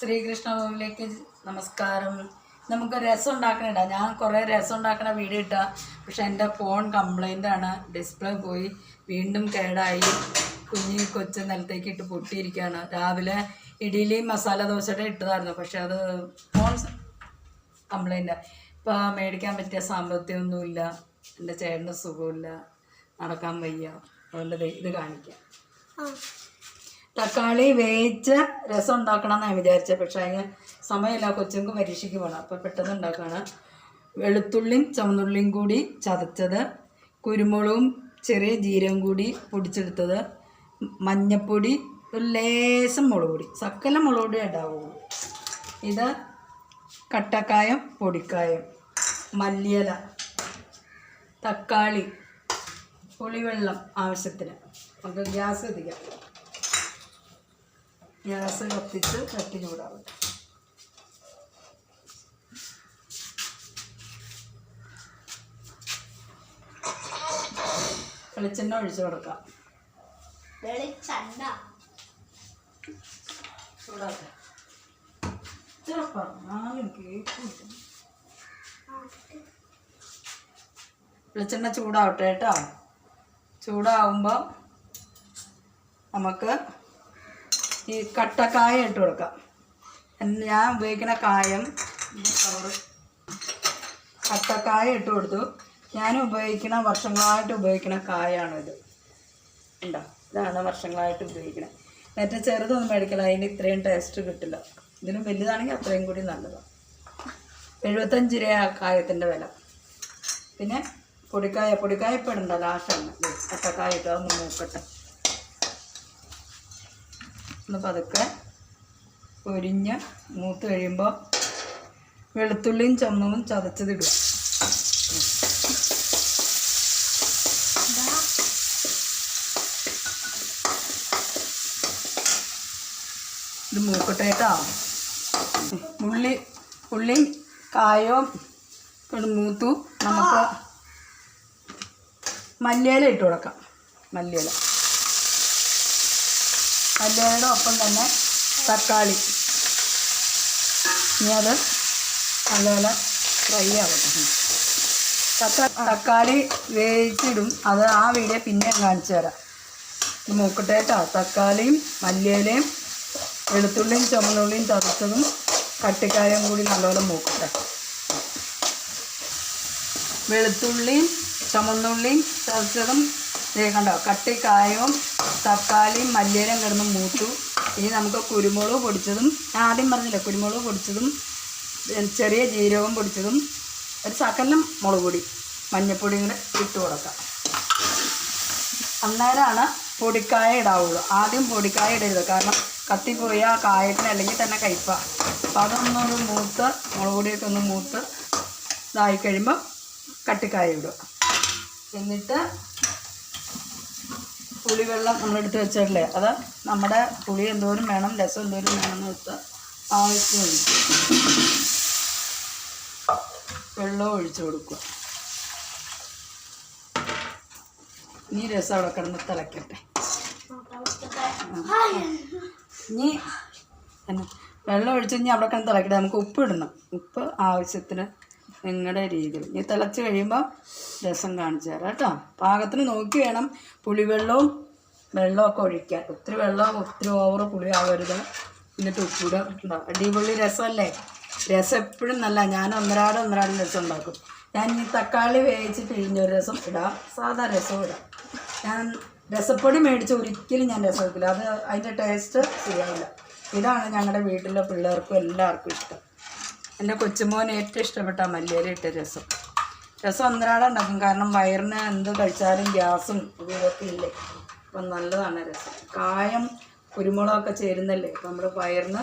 ശ്രീകൃഷ്ണ ഭവനിലേക്ക് നമസ്കാരം. നമുക്ക് രസം ഉണ്ടാക്കണ ഞാൻ കുറേ രസം ഉണ്ടാക്കണ വീഡിയോ ഇട്ടാ, പക്ഷെ എൻ്റെ ഫോൺ കംപ്ലൈൻ്റ് ആണ്. ഡിസ്പ്ലേ പോയി, വീണ്ടും കേടായി, കൊച്ചു നിലത്തേക്ക് ഇട്ട് പൊട്ടിയിരിക്കുകയാണ്. രാവിലെ ഇഡ്ഡലി മസാല ദോശയുടെ ഇട്ടതായിരുന്നു, പക്ഷെ അത് ഫോൺ കംപ്ലൈൻ്റ്. ഇപ്പോൾ മേടിക്കാൻ പറ്റിയ സാമ്പത്തികമൊന്നുമില്ല, എൻ്റെ ചേട്ടന് സുഖമില്ല, നടക്കാൻ വയ്യ. അതുകൊണ്ട് ഇത് കാണിക്കാം. തക്കാളി വേവിച്ച രസം ഉണ്ടാക്കണം എന്നാണ് വിചാരിച്ചത്, പക്ഷേ അതിന് സമയമില്ല, കൊച്ചുങ്ങൾക്ക് പരീക്ഷയ്ക്ക് പോകണം. അപ്പോൾ പെട്ടെന്ന് ഉണ്ടാക്കുകയാണ്. വെളുത്തുള്ളിയും ചുവന്നുള്ളിയും കൂടി ചതച്ചത്, കുരുമുളകും ചെറിയ ജീരകം കൂടി പൊടിച്ചെടുത്തത്, മഞ്ഞൾപ്പൊടി, ഒരു ലേശം മുളക് പൊടി, സക്കല മുളക് പൊടി ഉണ്ടാവുള്ളൂ. ഇത് കട്ടക്കായം, പൊടിക്കായം, മല്ലിയില, തക്കാളി, പുളിവെള്ളം ആവശ്യത്തിന്. നമുക്ക് ഗ്യാസ് കത്തിക്കാം. ഗ്യാസ് കത്തിച്ച് ചട്ടി ചൂടാവട്ടെ. വെളിച്ചെണ്ണ ഒഴിച്ചു കൊടുക്കാം. ചൂടാട്ടെ. വെളിച്ചെണ്ണ ചൂടാവട്ടെ കേട്ടോ. ചൂടാവുമ്പോൾ നമുക്ക് ഈ കട്ടക്കായ ഇട്ട് കൊടുക്കാം. ഞാൻ ഉപയോഗിക്കുന്ന കായം കട്ടക്കായ ഇട്ട് കൊടുത്തു. ഞാൻ ഉപയോഗിക്കുന്ന വർഷങ്ങളായിട്ട് ഉപയോഗിക്കുന്ന കായാണിത്. ഉണ്ടോ, ഇതാണ് വർഷങ്ങളായിട്ട് ഉപയോഗിക്കുന്നത്. മറ്റേ ചെറുതൊന്നും മേടിക്കില്ല, അതിന് ഇത്രയും ടേസ്റ്റ് കിട്ടില്ല. ഇതിനും വലുതാണെങ്കിൽ അത്രയും കൂടി നല്ലതാണ്. 75 രൂപ കായത്തിൻ്റെ വില. പിന്നെ പൊടിക്കായ ഇപ്പോൾ ഇടണ്ട, ലാസ്റ്റാണ്. കട്ടക്കായ ഇട്ട് അതൊന്ന് മൂക്കട്ടെ. ഒന്ന് പതുക്കെ പൊരിഞ്ഞ് മൂത്ത് കഴിയുമ്പോൾ വെളുത്തുള്ളിയും ചുവന്നതും ചതച്ചതിടുക. ഇത് മൂക്കട്ടെ കേട്ടോ. ഉള്ളിയും കായവും മൂത്തു. നമുക്ക് മല്ലിയില ഇട്ട് കൊടുക്കാം. മല്ലിയിലയുടെ ഒപ്പം തന്നെ തക്കാളി. ഇനി അത് നല്ലപോലെ ഫ്രൈ ആവട്ടെ. തക്കാളി വേവിച്ചിടും, അത് ആ വീഡിയോ പിന്നെ കാണിച്ചു തരാം. ഇത് മൂക്കട്ടെ കേട്ടോ. തക്കാളിയും മല്ലിയിലയും വെളുത്തുള്ളിയും ചുവന്നുള്ളിയും ചതച്ചതും കട്ടിക്കായം കൂടി നല്ലപോലെ മൂക്കട്ടെ. വെളുത്തുള്ളിയും ചുവന്നുള്ളിയും ചതച്ചതും കണ്ടോ, കട്ടിക്കായവും തക്കാളിയും മല്ലിയിലയും കിടന്ന് മൂത്തു. ഇനി നമുക്ക് കുരുമുളക് പൊടിച്ചതും, ഞാൻ ആദ്യം പറഞ്ഞില്ലേ, കുരുമുളക് പൊടിച്ചതും ചെറിയ ജീരകം പൊടിച്ചതും ഒരു സകലം മുളക് പൊടി, മഞ്ഞൾപ്പൊടിയും കൂടെ ഇട്ട് കൊടുക്കാം. അന്നേരമാണ് പൊടിക്കായ ഇടാവുള്ളൂ. ആദ്യം പൊടിക്കായ ഇടരുത്, കാരണം കത്തിപ്പോയി ആ കായത്തിന് അല്ലെങ്കിൽ തന്നെ കയ്പ്പാണ്. അപ്പം അതൊന്നൊരു മൂത്ത്, മുളക് പൊടിയൊക്കെ ഒന്ന് മൂത്ത് ഇതായി കഴിയുമ്പോൾ കട്ടിക്കായ ഇടുക. എന്നിട്ട് പുളിവെള്ളം നമ്മളെടുത്ത് വെച്ചിട്ടില്ലേ, അത് നമ്മുടെ പുളി എന്തോരം വേണം, രസം എന്തോരം വേണമെന്ന് വെച്ചാൽ ആവശ്യം ഒഴിക്കും. വെള്ളം ഒഴിച്ചു കൊടുക്കുക. ഇനി രസം അവിടെ കിടന്ന് തിളക്കട്ടെ. ഇനി വെള്ളം ഒഴിച്ച് ഇനി അവിടെ കിടന്ന് തിളക്കട്ടെ. നമുക്ക് ഉപ്പ് ഇടണം. ഉപ്പ് ആവശ്യത്തിന് നിങ്ങളുടെ രീതിയിൽ. ഇനി തിളച്ച് കഴിയുമ്പോൾ രസം കാണിച്ചു തരാം കേട്ടോ. പാകത്തിന് നോക്കി വേണം പുളിവെള്ളവും വെള്ളമൊക്കെ ഒഴിക്കാൻ. ഒത്തിരി വെള്ളം, ഒത്തിരി ഓവർ പുളി ആവരുത്. എന്നിട്ട് ഉപ്പിടുക. അടിപൊളി രസമല്ലേ. രസം എപ്പോഴും നല്ല. ഞാൻ ഒന്നരാട് രസം ഉണ്ടാക്കും. ഞാൻ ഈ തക്കാളി വേവിച്ച് പിഴിഞ്ഞൊരു രസം ഇടാം, സാധാ രസം ഇടാം. ഞാൻ രസപ്പൊടി മേടിച്ച് ഒരിക്കലും ഞാൻ രസം വയ്ക്കില്ല, അത് അതിൻ്റെ ടേസ്റ്റ് ശരിയാവില്ല. ഇതാണ് ഞങ്ങളുടെ വീട്ടിലെ പിള്ളേർക്കും എല്ലാവർക്കും ഇഷ്ടം. എൻ്റെ കൊച്ചുമോൻ ഏറ്റവും ഇഷ്ടപ്പെട്ട മല്ലിയില ഇട്ട രസം. ഒന്നരാടെ ഉണ്ടാക്കും, കാരണം വയറിന് എന്ത് കഴിച്ചാലും ഗ്യാസും ഇതൊക്കെ ഇല്ലേ, അപ്പം നല്ലതാണ് രസം. കായം കുരുമുളകൊക്കെ ചേരുന്നല്ലേ, അപ്പം നമ്മുടെ വയറിന്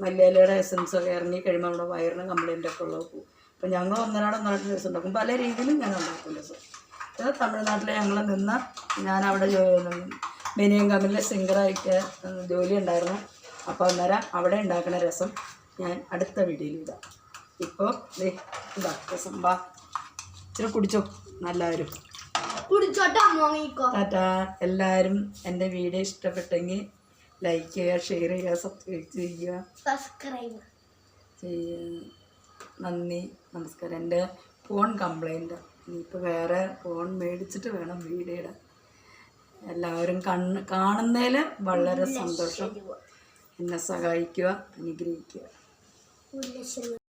മല്ലിയിലയുടെ എസൻസൊക്കെ ഇറങ്ങി കഴിയുമ്പോൾ നമ്മുടെ വയറിന് കംപ്ലൈൻ്റൊക്കെ ഉള്ളത് പോകും. അപ്പം ഞങ്ങൾ ഒന്നരാടെ രസം ഉണ്ടാക്കും. പല രീതിയിലും ഞാൻ ഉണ്ടാക്കും രസം. ഇത് തമിഴ്നാട്ടിൽ ഞങ്ങൾ നിന്ന്, ഞാനവിടെ ബനിയൻ കമ്പനിയിലെ സിംഗറായിട്ട് ജോലി ഉണ്ടായിരുന്നു. അപ്പോൾ അന്നേരം അവിടെ ഉണ്ടാക്കുന്ന രസം ഞാൻ അടുത്ത വീഡിയോയിൽ ഇടാം. ഇപ്പോൾ ഇതാ രസം. വാ, ഇച്ചിരി കുടിച്ചോ എല്ലാവരും. ടാറ്റാ. എല്ലാവരും എൻ്റെ വീഡിയോ ഇഷ്ടപ്പെട്ടെങ്കിൽ ലൈക്ക് ചെയ്യുക, ഷെയർ ചെയ്യുക, സബ്സ്ക്രൈബ് ചെയ്യുക. നന്ദി, നമസ്കാരം. എൻ്റെ ഫോൺ കംപ്ലൈൻറ്റ്, ഇനിയിപ്പോൾ വേറെ ഫോൺ മേടിച്ചിട്ട് വേണം വീഡിയോ ഇടാൻ. എല്ലാവരും കാണുന്നതിൽ വളരെ സന്തോഷം. എന്നെ സഹായിക്കുക, അനുഗ്രഹിക്കുക.